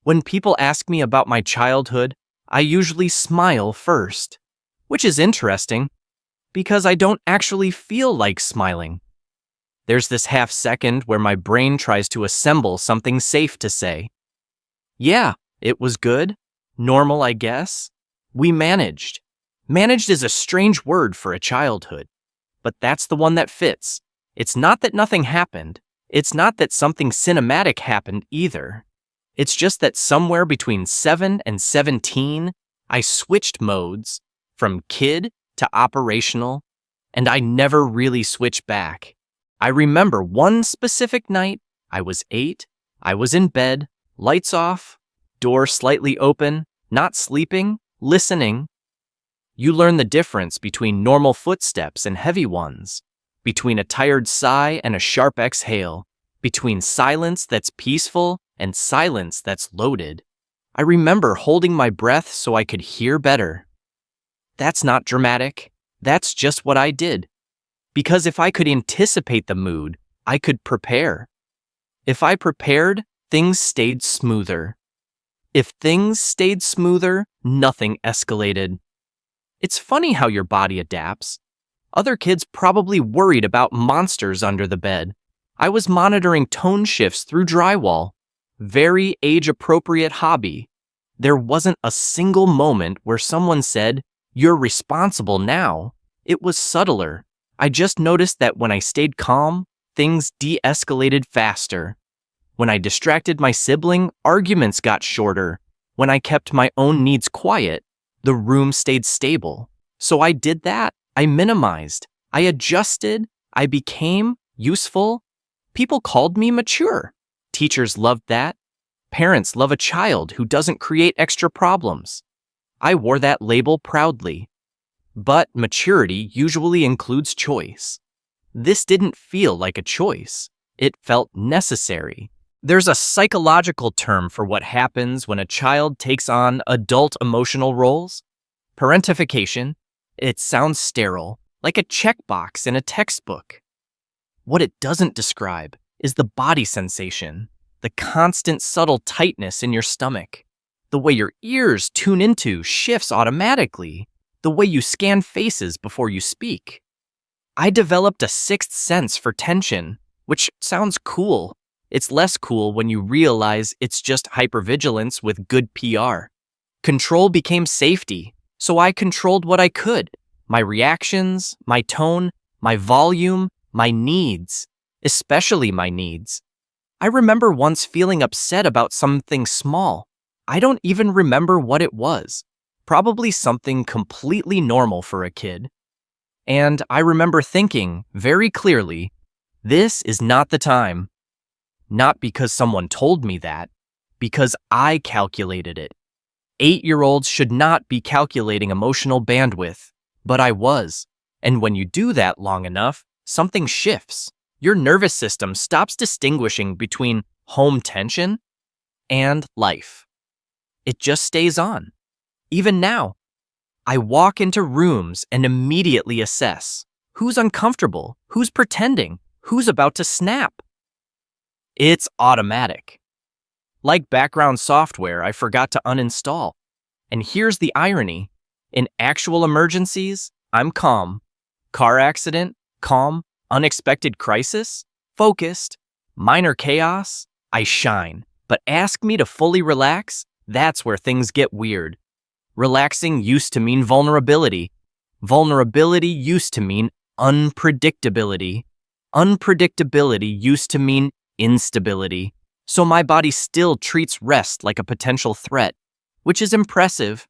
When people ask me about my childhood, I usually smile first, which is interesting because I don't actually feel like smiling. There's this half second where my brain tries to assemble something safe to say. Yeah, it was good. Normal, I guess. We managed. Managed is a strange word for a childhood, but that's the one that fits. It's not that nothing happened. It's not that something cinematic happened either. It's just that somewhere between 7 and 17, I switched modes from kid to operational, and I never really switched back. I remember one specific night, I was 8, I was in bed, lights off, door slightly open, not sleeping, listening. You learn the difference between normal footsteps and heavy ones, between a tired sigh and a sharp exhale, between silence that's peaceful and silence that's loaded. I remember holding my breath so I could hear better. That's not dramatic. That's just what I did. Because if I could anticipate the mood, I could prepare. If I prepared, things stayed smoother. If things stayed smoother, nothing escalated. It's funny how your body adapts. Other kids probably worried about monsters under the bed. I was monitoring tone shifts through drywall. Very age-appropriate hobby. There wasn't a single moment where someone said, "You're responsible now." It was subtler. I just noticed that when I stayed calm, things de-escalated faster. When I distracted my sibling, arguments got shorter. When I kept my own needs quiet, the room stayed stable. So I did that. I minimized. I adjusted. I became useful. People called me mature. Teachers loved that. Parents love a child who doesn't create extra problems. I wore that label proudly. But maturity usually includes choice. This didn't feel like a choice. It felt necessary. There's a psychological term for what happens when a child takes on adult emotional roles. Parentification. It sounds sterile, like a checkbox in a textbook. What it doesn't describe is the body sensation, the constant subtle tightness in your stomach, the way your ears tune into shifts automatically, the way you scan faces before you speak. I developed a sixth sense for tension, which sounds cool. It's less cool when you realize it's just hypervigilance with good PR. Control became safety, so I controlled what I could. My reactions, my tone, my volume, my needs, especially my needs. I remember once feeling upset about something small. I don't even remember what it was. Probably something completely normal for a kid. And I remember thinking very clearly, this is not the time. Not because someone told me that, because I calculated it. 8-year-olds should not be calculating emotional bandwidth, but I was. And when you do that long enough, something shifts. Your nervous system stops distinguishing between home tension and life. It just stays on. Even now, I walk into rooms and immediately assess who's uncomfortable, who's pretending, who's about to snap. It's automatic. Like background software I forgot to uninstall. And here's the irony. In actual emergencies, I'm calm. Car accident, calm. Unexpected crisis, focused. Minor chaos, I shine. But ask me to fully relax, that's where things get weird. Relaxing used to mean vulnerability. Vulnerability used to mean unpredictability. Unpredictability used to mean instability. So my body still treats rest like a potential threat, which is impressive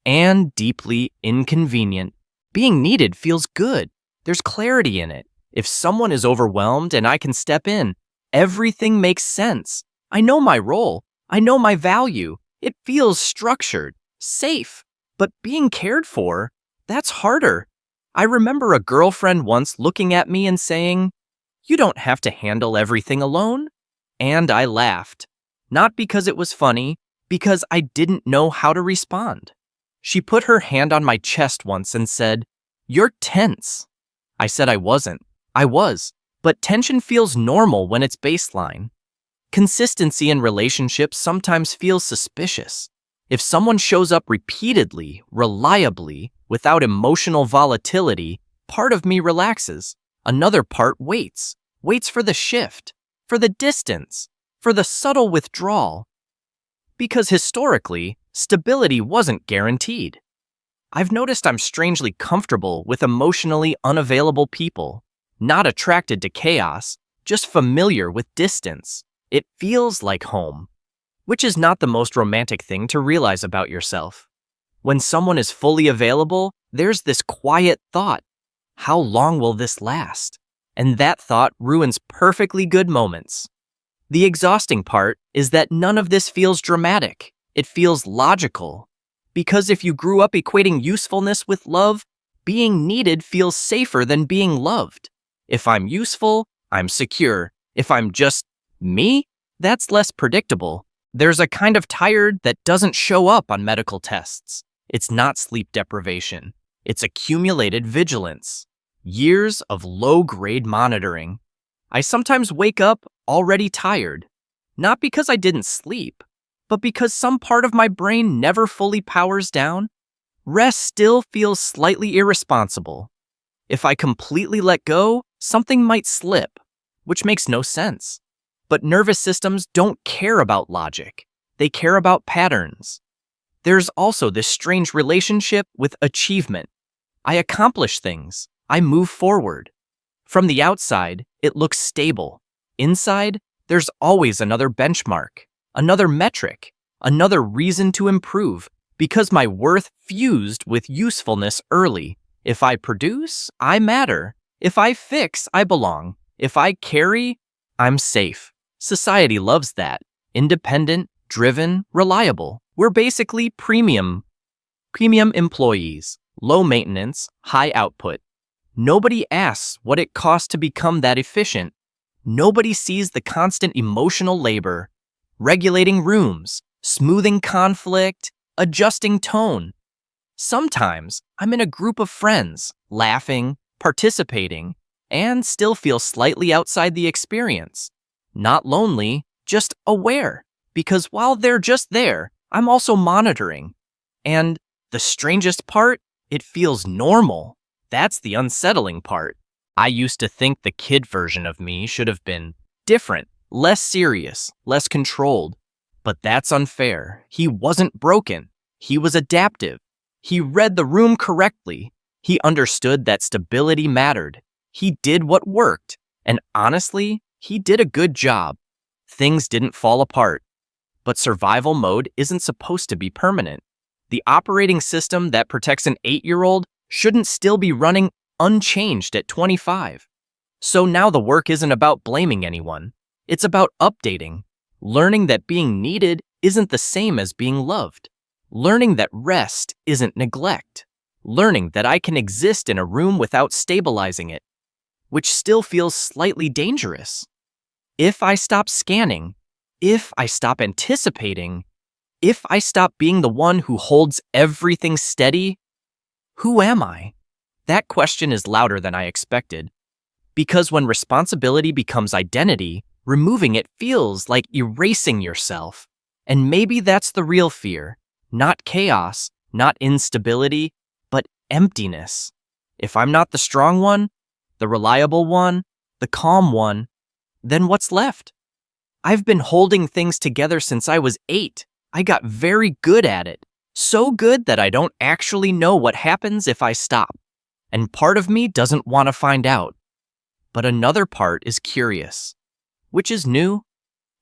and deeply inconvenient. Being needed feels good. There's clarity in it. If someone is overwhelmed and I can step in, everything makes sense. I know my role. I know my value. It feels structured, safe. But being cared for, that's harder. I remember a girlfriend once looking at me and saying, "You don't have to handle everything alone." And I laughed. Not because it was funny, because I didn't know how to respond. She put her hand on my chest once and said, "You're tense." I said I wasn't. I was. But tension feels normal when it's baseline. Consistency in relationships sometimes feels suspicious. If someone shows up repeatedly, reliably, without emotional volatility, part of me relaxes. Another part waits for the shift, for the distance, for the subtle withdrawal. Because historically, stability wasn't guaranteed. I've noticed I'm strangely comfortable with emotionally unavailable people, not attracted to chaos, just familiar with distance. It feels like home, which is not the most romantic thing to realize about yourself. When someone is fully available, there's this quiet thought, how long will this last? And that thought ruins perfectly good moments. The exhausting part is that none of this feels dramatic. It feels logical. Because if you grew up equating usefulness with love, being needed feels safer than being loved. If I'm useful, I'm secure. If I'm just me, that's less predictable. There's a kind of tired that doesn't show up on medical tests. It's not sleep deprivation. It's accumulated vigilance. Years of low-grade monitoring. I sometimes wake up already tired. Not because I didn't sleep, but because some part of my brain never fully powers down. Rest still feels slightly irresponsible. If I completely let go, something might slip, which makes no sense. But nervous systems don't care about logic. They care about patterns. There's also this strange relationship with achievement. I accomplish things. I move forward. From the outside, it looks stable. Inside, there's always another benchmark, another metric, another reason to improve, because my worth fused with usefulness early. If I produce, I matter. If I fix, I belong. If I carry, I'm safe. Society loves that. Independent, driven, reliable. We're basically premium employees. Low maintenance, high output. Nobody asks what it costs to become that efficient. Nobody sees the constant emotional labor, regulating rooms, smoothing conflict, adjusting tone. Sometimes I'm in a group of friends, laughing, participating, and still feel slightly outside the experience. Not lonely, just aware, because while they're just there, I'm also monitoring. And the strangest part, it feels normal. That's the unsettling part. I used to think the kid version of me should have been different, less serious, less controlled. But that's unfair. He wasn't broken. He was adaptive. He read the room correctly. He understood that stability mattered. He did what worked. And honestly, he did a good job. Things didn't fall apart. But survival mode isn't supposed to be permanent. The operating system that protects an 8-year-old shouldn't still be running unchanged at 25. So now the work isn't about blaming anyone. It's about updating, learning that being needed isn't the same as being loved, learning that rest isn't neglect, learning that I can exist in a room without stabilizing it, which still feels slightly dangerous. If I stop scanning, if I stop anticipating, if I stop being the one who holds everything steady, who am I? That question is louder than I expected. Because when responsibility becomes identity, removing it feels like erasing yourself. And maybe that's the real fear. Not chaos, not instability, but emptiness. If I'm not the strong one, the reliable one, the calm one, then what's left? I've been holding things together since I was 8. I got very good at it. So good that I don't actually know what happens if I stop. And part of me doesn't want to find out. But another part is curious, which is new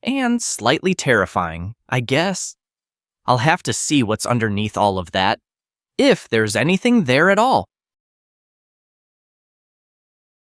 and slightly terrifying, I guess. I'll have to see what's underneath all of that, if there's anything there at all.